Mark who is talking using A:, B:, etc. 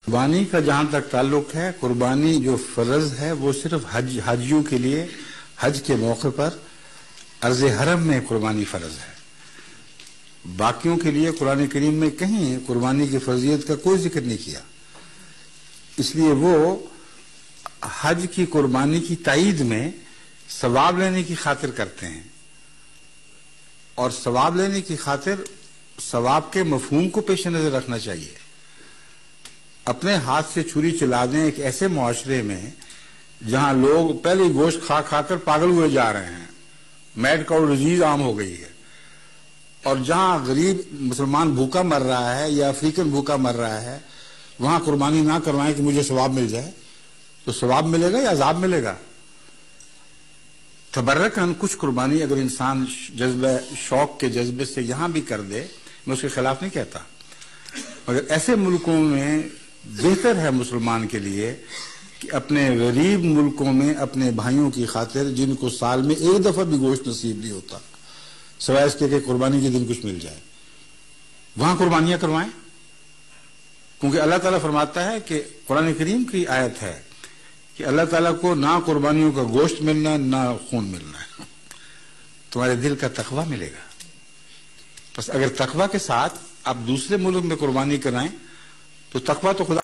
A: قربانی کا جہاں تک تعلق ہے، قربانی جو فرض ہے وہ صرف حاجیوں کے لیے حج کے موقع پر عرض حرم میں قربانی فرض ہے۔ باقیوں کے لیے قرآن کریم میں کہیں قربانی کی فرضیت کا کوئی ذکر نہیں کیا، اس لیے وہ حج کی قربانی کی تائید میں ثواب لینے کی خاطر کرتے ہیں، اور ثواب لینے کی خاطر ثواب کے مفہوم کو پیش نظر رکھنا چاہیے۔ اپنے ہاتھ سے چھری چلا دیں ایک ایسے معاشرے میں جہاں لوگ پہلے گوشت کھا کھا کر پاگل ہوئے جا رہے ہیں، میڈ کاؤ ڈیزیز عام ہو گئی ہے، اور جہاں غریب مسلمان بھوکا مر رہا ہے یا افریقن بھوکا مر رہا ہے، وہاں قربانی نہ کروائیں کہ مجھے ثواب مل جائے، تو ثواب ملے گا یا عذاب ملے گا؟ تبرکن کچھ قربانی اگر انسان جذبہ شوق کے جذبے سے یہاں بھی کر دے، میں اس کے خلاف نہیں کہتا، مگر ایسے ملکوں میں بہتر ہے مسلمان کے لیے کہ اپنے غریب ملکوں میں اپنے بھائیوں کی خاطر، جن کو سال میں ایک دفعہ بھی گوشت نصیب نہیں ہوتا، سوائے اس کے کہ قربانی کے دن کچھ مل جائے، وہاں قربانیاں کروائیں۔ کیونکہ اللہ تعالیٰ فرماتا ہے کہ قرآن کریم کی آیت ہے کہ اللہ تعالیٰ کو نہ قربانیوں کا گوشت ملنا نہ خون ملنا ہے، تمہارے دل کا تقویٰ ملے گا۔ بس اگر تقویٰ کے ساتھ آپ دوسرے ملک میں قربانی کرائیں تو تقویٰ تو خدا